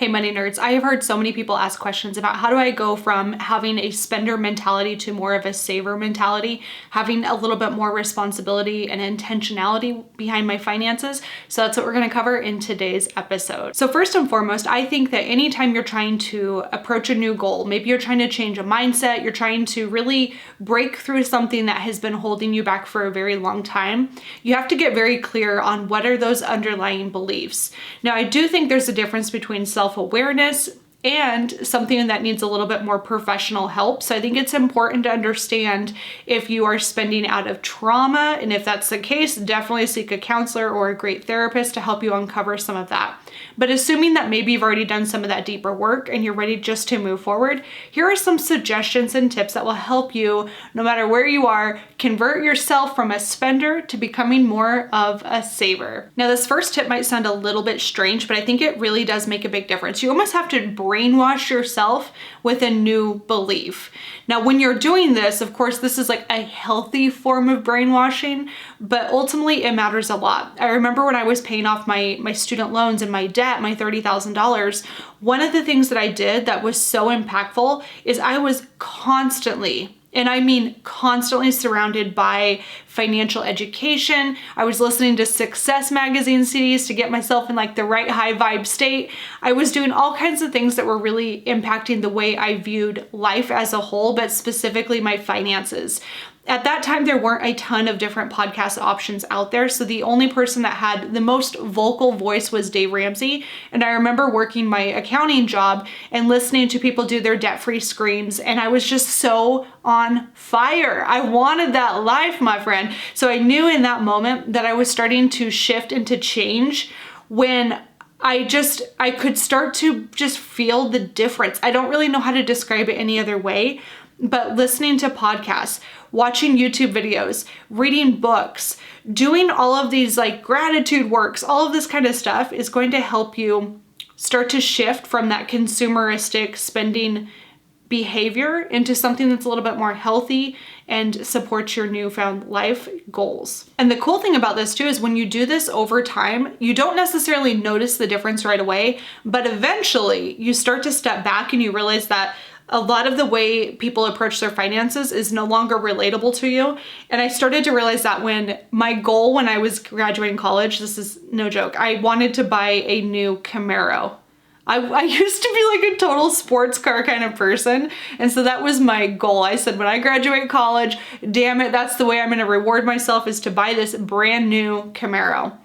Hey money nerds, I have heard so many people ask questions about how do I go from having a spender mentality to more of a saver mentality, having a little bit more responsibility and intentionality behind my finances. So that's what we're going to cover in today's episode. So first and foremost, I think that anytime you're trying to approach a new goal, maybe you're trying to change a mindset, you're trying to really break through something that has been holding you back for a very long time, you have to get very clear on what are those underlying beliefs. Now, I do think there's a difference between self-awareness and something that needs a little bit more professional help. So I think it's important to understand if you are spending out of trauma, and if that's the case, definitely seek a counselor or a great therapist to help you uncover some of that. But assuming that maybe you've already done some of that deeper work and you're ready just to move forward, here are some suggestions and tips that will help you, no matter where you are, convert yourself from a spender to becoming more of a saver. Now, this first tip might sound a little bit strange, but I think it really does make a big difference. You almost have to brainwash yourself with a new belief. Now, when you're doing this, of course, this is like a healthy form of brainwashing, but ultimately it matters a lot. I remember when I was paying off my student loans and my debt, my $30,000, one of the things that I did that was so impactful is I was constantly, and I mean constantly, surrounded by financial education. I was listening to Success Magazine CDs to get myself in like the right high vibe state. I was doing all kinds of things that were really impacting the way I viewed life as a whole, but specifically my finances. At that time, there weren't a ton of different podcast options out there. So the only person that had the most vocal voice was Dave Ramsey. And I remember working my accounting job and listening to people do their debt-free screams. And I was just so on fire. I wanted that life, my friend. So I knew in that moment that I was starting to shift into change when I could start to just feel the difference. I don't really know how to describe it any other way, but listening to podcasts, watching YouTube videos, reading books, doing all of these like gratitude works, all of this kind of stuff is going to help you start to shift from that consumeristic spending behavior into something that's a little bit more healthy and supports your newfound life goals. And the cool thing about this too is when you do this over time, you don't necessarily notice the difference right away, but eventually you start to step back and you realize that a lot of the way people approach their finances is no longer relatable to you. And I started to realize that when my goal when I was graduating college, this is no joke, I wanted to buy a new Camaro. I used to be like a total sports car kind of person. And so that was my goal. I said, when I graduate college, damn it, that's the way I'm gonna reward myself, is to buy this brand new Camaro.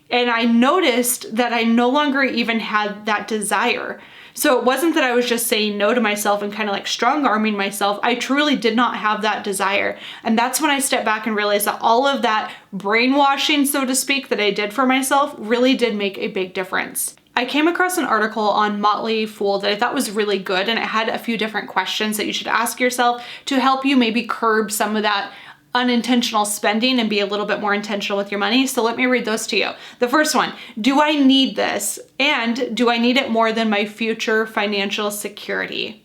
And I noticed that I no longer even had that desire. So it wasn't that I was just saying no to myself and kind of like strong-arming myself. I truly did not have that desire. And that's when I stepped back and realized that all of that brainwashing, so to speak, that I did for myself really did make a big difference. I came across an article on Motley Fool that I thought was really good, and it had a few different questions that you should ask yourself to help you maybe curb some of that unintentional spending and be a little bit more intentional with your money. So let me read those to you. The first one, do I need this? And do I need it more than my future financial security?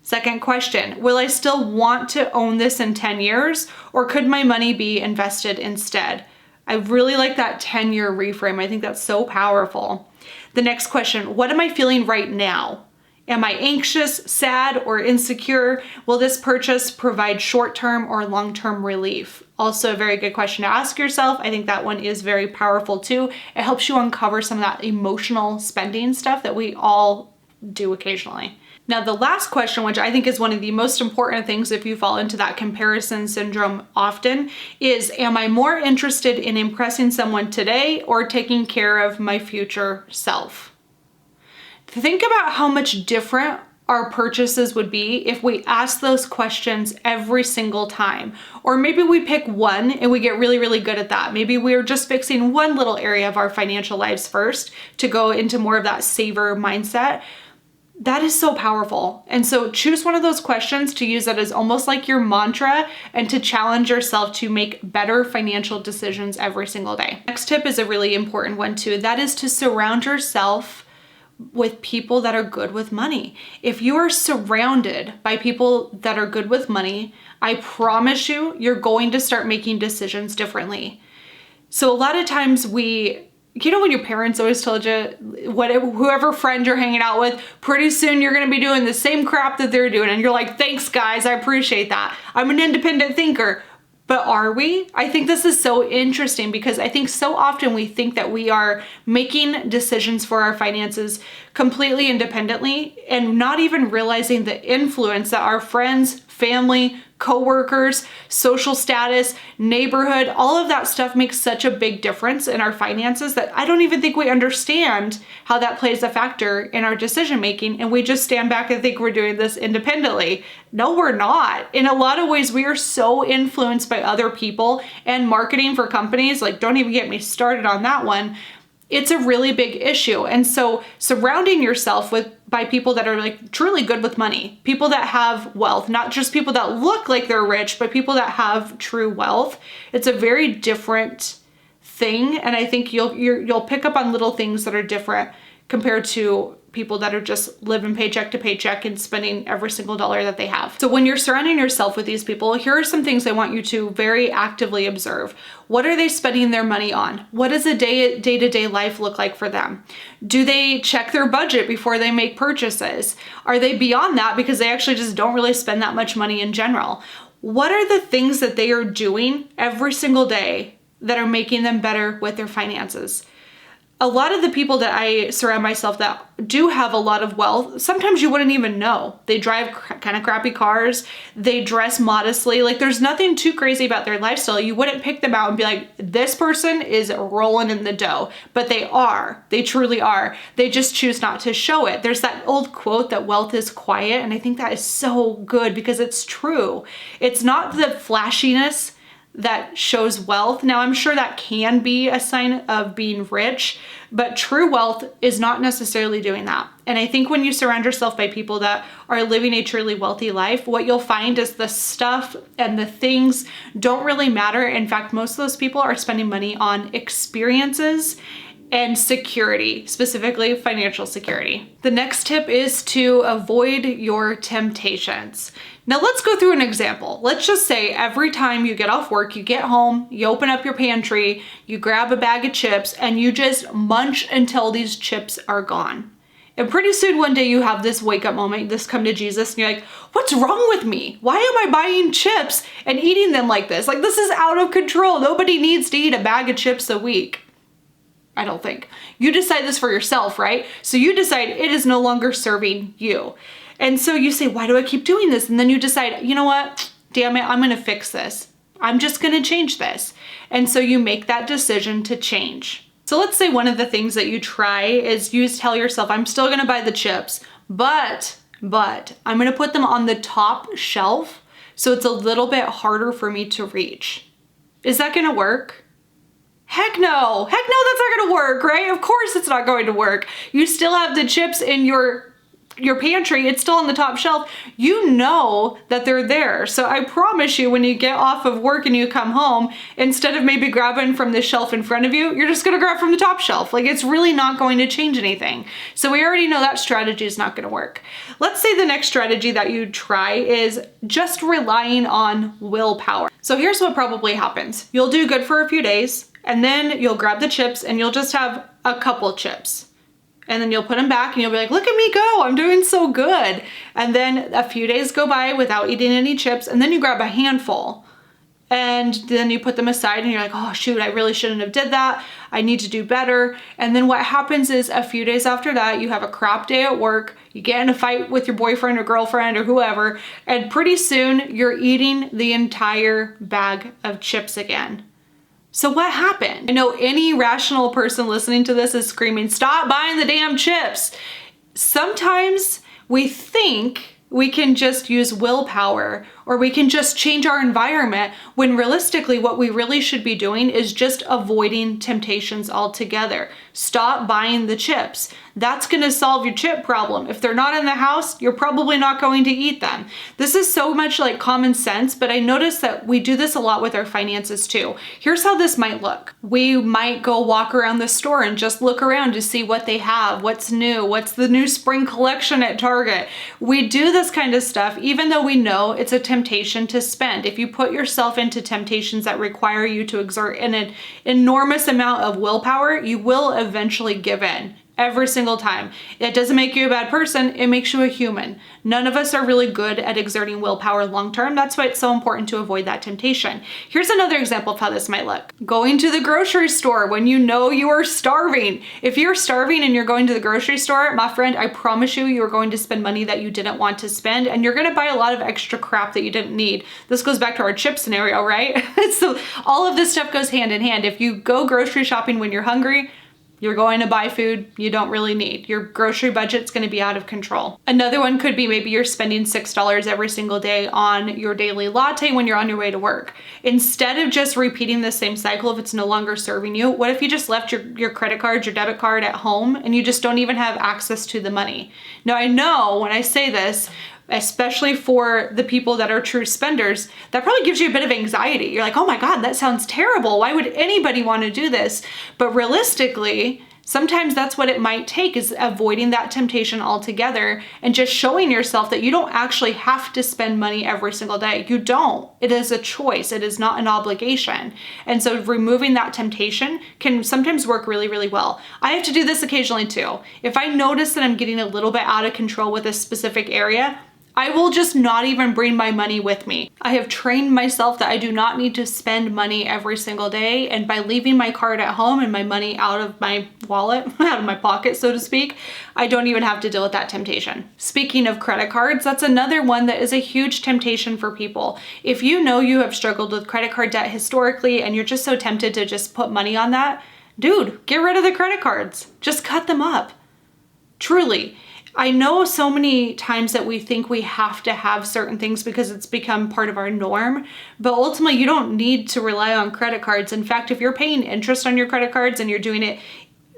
Second question, will I still want to own this in 10 years, or could my money be invested instead? I really like that 10-year reframe. I think that's so powerful. The next question, what am I feeling right now? Am I anxious, sad, or insecure? Will this purchase provide short-term or long-term relief? Also a very good question to ask yourself. I think that one is very powerful too. It helps you uncover some of that emotional spending stuff that we all do occasionally. Now, the last question, which I think is one of the most important things if you fall into that comparison syndrome often, is, am I more interested in impressing someone today or taking care of my future self? Think about how much different our purchases would be if we ask those questions every single time. Or maybe we pick one and we get really, really good at that. Maybe we're just fixing one little area of our financial lives first to go into more of that saver mindset. That is so powerful. And so choose one of those questions to use that as almost like your mantra and to challenge yourself to make better financial decisions every single day. Next tip is a really important one too. That is to surround yourself with people that are good with money. If you are surrounded by people that are good with money, I promise you, you're going to start making decisions differently. So a lot of times we you know when your parents always told you, whoever friend you're hanging out with, pretty soon you're gonna be doing the same crap that they're doing, and you're like, thanks guys, I appreciate that. I'm an independent thinker. But are we? I think this is so interesting because I think so often we think that we are making decisions for our finances completely independently and not even realizing the influence that our friends, family, coworkers, social status, neighborhood, all of that stuff makes such a big difference in our finances that I don't even think we understand how that plays a factor in our decision making, and we just stand back and think we're doing this independently. No, we're not. In a lot of ways, we are so influenced by other people and marketing for companies. Like, don't even get me started on that one. It's a really big issue. And so surrounding yourself by people that are like truly good with money, people that have wealth, not just people that look like they're rich, but people that have true wealth. It's a very different thing. And I think you'll pick up on little things that are different compared to people that are just living paycheck to paycheck and spending every single dollar that they have. So when you're surrounding yourself with these people, here are some things I want you to very actively observe. What are they spending their money on? What does a day-to-day life look like for them? Do they check their budget before they make purchases? Are they beyond that because they actually just don't really spend that much money in general? What are the things that they are doing every single day that are making them better with their finances? A lot of the people that I surround myself that do have a lot of wealth, sometimes you wouldn't even know. They drive kind of crappy cars. They dress modestly. Like, there's nothing too crazy about their lifestyle. You wouldn't pick them out and be like, this person is rolling in the dough. But they are. They truly are. They just choose not to show it. There's that old quote that wealth is quiet. And I think that is so good because it's true. It's not the flashiness that shows wealth. Now, I'm sure that can be a sign of being rich, but true wealth is not necessarily doing that. And I think when you surround yourself by people that are living a truly wealthy life, what you'll find is the stuff and the things don't really matter. In fact, most of those people are spending money on experiences and security, specifically financial security. The next tip is to avoid your temptations. Now let's go through an example. Let's just say every time you get off work, you get home, you open up your pantry, you grab a bag of chips, and you just munch until these chips are gone. And pretty soon one day you have this wake up moment, this come to Jesus, and you're like, what's wrong with me? Why am I buying chips and eating them like this? Like, this is out of control. Nobody needs to eat a bag of chips a week. I don't think. You decide this for yourself, right? So you decide it is no longer serving you. And so you say, why do I keep doing this? And then you decide, you know what? Damn it, I'm gonna fix this. I'm just gonna change this. And so you make that decision to change. So let's say one of the things that you try is you tell yourself, I'm still gonna buy the chips, but I'm gonna put them on the top shelf so it's a little bit harder for me to reach. Is that gonna work? Heck no, that's not gonna work, right? Of course it's not going to work. You still have the chips in your pantry, it's still on the top shelf. You know that they're there. So I promise you, when you get off of work and you come home, instead of maybe grabbing from the shelf in front of you, you're just gonna grab from the top shelf. Like, it's really not going to change anything. So we already know that strategy is not gonna work. Let's say the next strategy that you try is just relying on willpower. So here's what probably happens. You'll do good for a few days, and then you'll grab the chips and you'll just have a couple chips. And then you'll put them back and you'll be like, look at me go, I'm doing so good. And then a few days go by without eating any chips, and then you grab a handful and then you put them aside and you're like, oh shoot, I really shouldn't have did that. I need to do better. And then what happens is a few days after that, you have a crap day at work, you get in a fight with your boyfriend or girlfriend or whoever, and pretty soon you're eating the entire bag of chips again. So what happened? I know any rational person listening to this is screaming, stop buying the damn chips. Sometimes we think we can just use willpower or we can just change our environment, when realistically what we really should be doing is just avoiding temptations altogether. Stop buying the chips. That's going to solve your chip problem. If they're not in the house, you're probably not going to eat them. This is so much like common sense, but I notice that we do this a lot with our finances too. Here's how this might look. We might go walk around the store and just look around to see what they have, what's new, what's the new spring collection at Target. We do this kind of stuff even though we know it's a temptation to spend. If you put yourself into temptations that require you to exert an enormous amount of willpower, you will eventually give in. Every single time. It doesn't make you a bad person, it makes you a human. None of us are really good at exerting willpower long term. That's why it's so important to avoid that temptation. Here's another example of how this might look. Going to the grocery store when you know you are starving. If you're starving and you're going to the grocery store, my friend, I promise you, you're going to spend money that you didn't want to spend, and you're gonna buy a lot of extra crap that you didn't need. This goes back to our chip scenario, right? So all of this stuff goes hand in hand. If you go grocery shopping when you're hungry, you're going to buy food you don't really need. Your grocery budget's going to be out of control. Another one could be maybe you're spending $6 every single day on your daily latte when you're on your way to work. Instead of just repeating the same cycle if it's no longer serving you, what if you just left your credit card, your debit card at home, and you just don't even have access to the money? Now I know when I say this, especially for the people that are true spenders, that probably gives you a bit of anxiety. You're like, oh my God, that sounds terrible. Why would anybody want to do this? But realistically, sometimes that's what it might take, is avoiding that temptation altogether and just showing yourself that you don't actually have to spend money every single day. You don't. It is a choice. It is not an obligation. And so removing that temptation can sometimes work really, really well. I have to do this occasionally too. If I notice that I'm getting a little bit out of control with a specific area, I will just not even bring my money with me. I have trained myself that I do not need to spend money every single day. And by leaving my card at home and my money out of my wallet, out of my pocket, so to speak, I don't even have to deal with that temptation. Speaking of credit cards, that's another one that is a huge temptation for people. If you know you have struggled with credit card debt historically and you're just so tempted to just put money on that, dude, get rid of the credit cards. Just cut them up. Truly. I know so many times that we think we have to have certain things because it's become part of our norm, but ultimately you don't need to rely on credit cards. In fact, if you're paying interest on your credit cards and you're doing it,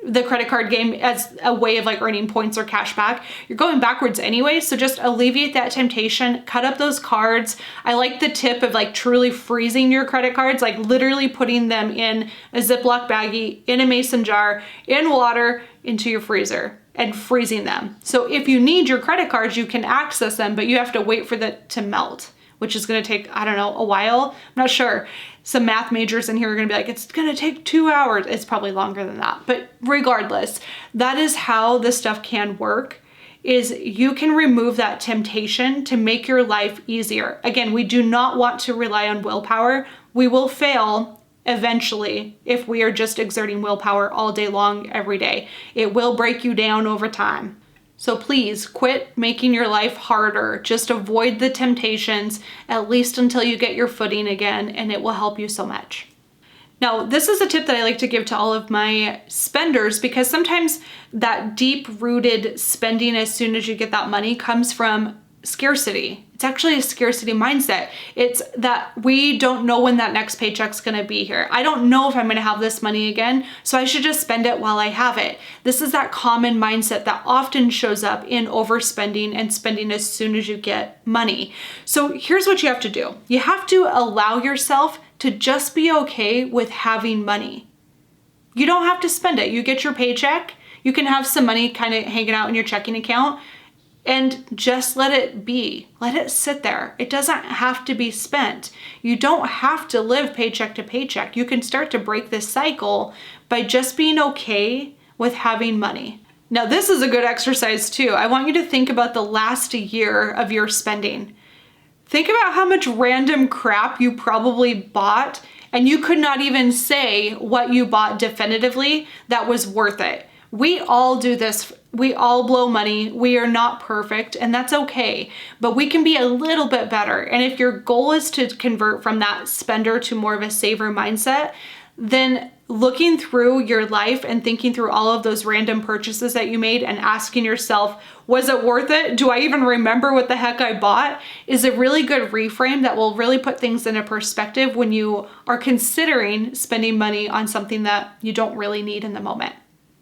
the credit card game as a way of like earning points or cash back, you're going backwards anyway. So just alleviate that temptation, cut up those cards. I like the tip of like truly freezing your credit cards, like literally putting them in a Ziploc baggie, in a mason jar, in water, into your freezer, and freezing them. So if you need your credit cards, you can access them, but you have to wait for that to melt, which is gonna take, I don't know, a while. I'm not sure. Some math majors in here are gonna be like, it's gonna take 2 hours. It's probably longer than that. But regardless, that is how this stuff can work, is you can remove that temptation to make your life easier. Again, we do not want to rely on willpower. We will fail eventually if we are just exerting willpower all day long, every day. It will break you down over time. So please quit making your life harder. Just avoid the temptations, at least until you get your footing again, and it will help you so much. Now, this is a tip that I like to give to all of my spenders, because sometimes that deep-rooted spending as soon as you get that money comes from scarcity. It's actually a scarcity mindset. It's that we don't know when that next paycheck's gonna be here. I don't know if I'm gonna have this money again, so I should just spend it while I have it. This is that common mindset that often shows up in overspending and spending as soon as you get money. So here's what you have to do. You have to allow yourself to just be okay with having money. You don't have to spend it. You get your paycheck, you can have some money kind of hanging out in your checking account, and just let it be. Let it sit there. It doesn't have to be spent. You don't have to live paycheck to paycheck. You can start to break this cycle by just being okay with having money. Now, this is a good exercise too. I want you to think about the last year of your spending. Think about how much random crap you probably bought, and you could not even say what you bought definitively that was worth it. We all do this. We all blow money. We are not perfect, and that's okay, but we can be a little bit better. And if your goal is to convert from that spender to more of a saver mindset, then looking through your life and thinking through all of those random purchases that you made and asking yourself, was it worth it? Do I even remember what the heck I bought? Is a really good reframe that will really put things in a perspective when you are considering spending money on something that you don't really need in the moment.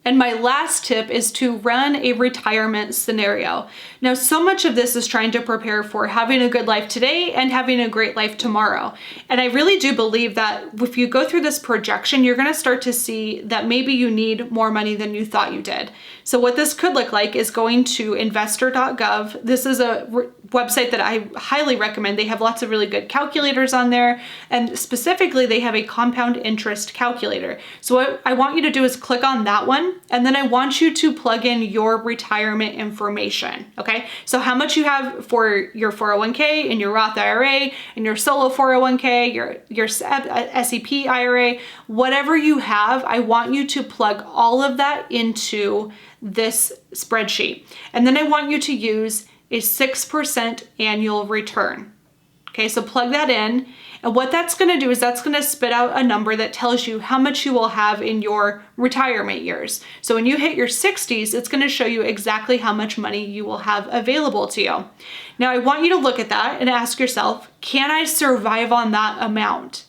And my last tip is to run a retirement scenario. Now, so much of this is trying to prepare for having a good life today and having a great life tomorrow. And I really do believe that if you go through this projection, you're going to start to see that maybe you need more money than you thought you did. So what this could look like is going to investor.gov. This is a website that I highly recommend. They have lots of really good calculators on there, and specifically they have a compound interest calculator. So what I want you to do is click on that one, and then I want you to plug in your retirement information, okay? So how much you have for your 401k and your Roth IRA and your solo 401k, your SEP IRA, whatever you have, I want you to plug all of that into this spreadsheet. And then I want you to use a 6% annual return. Okay, so plug that in. And what that's gonna do is that's gonna spit out a number that tells you how much you will have in your retirement years. So when you hit your 60s, it's gonna show you exactly how much money you will have available to you. Now I want you to look at that and ask yourself, can I survive on that amount?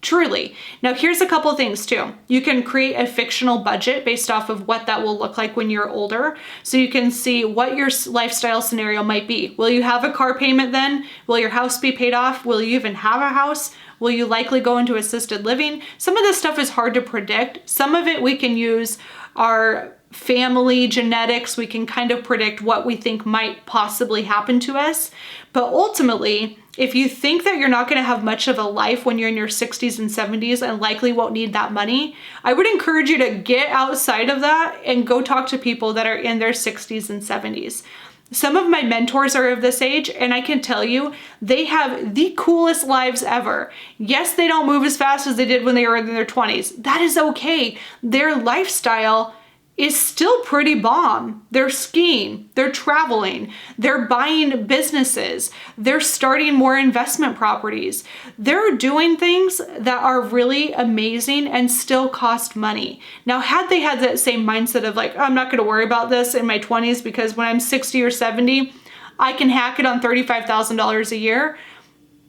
Truly. Now here's a couple things too. You can create a fictional budget based off of what that will look like when you're older. So you can see what your lifestyle scenario might be. Will you have a car payment then? Will your house be paid off? Will you even have a house? Will you likely go into assisted living? Some of this stuff is hard to predict. Some of it we can use our family genetics. We can kind of predict what we think might possibly happen to us. But ultimately, if you think that you're not going to have much of a life when you're in your 60s and 70s and likely won't need that money, I would encourage you to get outside of that and go talk to people that are in their 60s and 70s. Some of my mentors are of this age, and I can tell you, they have the coolest lives ever. Yes, they don't move as fast as they did when they were in their 20s. That is okay. Their lifestyle is still pretty bomb. They're skiing, they're traveling, they're buying businesses, they're starting more investment properties. They're doing things that are really amazing and still cost money. Now, had they had that same mindset of like, I'm not gonna worry about this in my 20s because when I'm 60 or 70, I can hack it on $35,000 a year,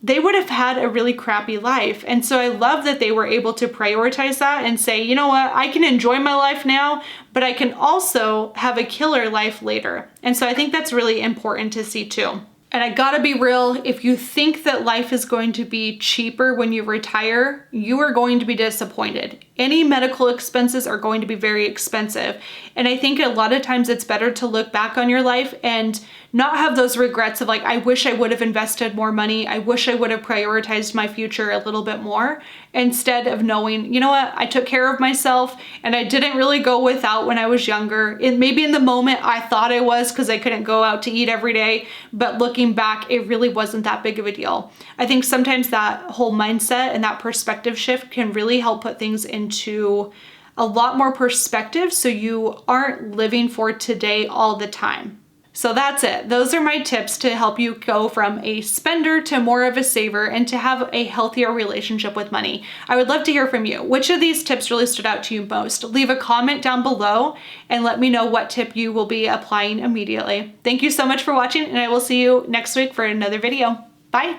they would have had a really crappy life. And so I love that they were able to prioritize that and say, you know what, I can enjoy my life now, but I can also have a killer life later. And so I think that's really important to see too. And I gotta be real, if you think that life is going to be cheaper when you retire, you are going to be disappointed. Any medical expenses are going to be very expensive. And I think a lot of times it's better to look back on your life and not have those regrets of like, I wish I would have invested more money. I wish I would have prioritized my future a little bit more, instead of knowing, you know what, I took care of myself and I didn't really go without when I was younger. And maybe in the moment I thought I was because I couldn't go out to eat every day, but looking back, it really wasn't that big of a deal. I think sometimes that whole mindset and that perspective shift can really help put things into a lot more perspective so you aren't living for today all the time. So that's it. Those are my tips to help you go from a spender to more of a saver and to have a healthier relationship with money. I would love to hear from you. Which of these tips really stood out to you most? Leave a comment down below and let me know what tip you will be applying immediately. Thank you so much for watching, and I will see you next week for another video. Bye.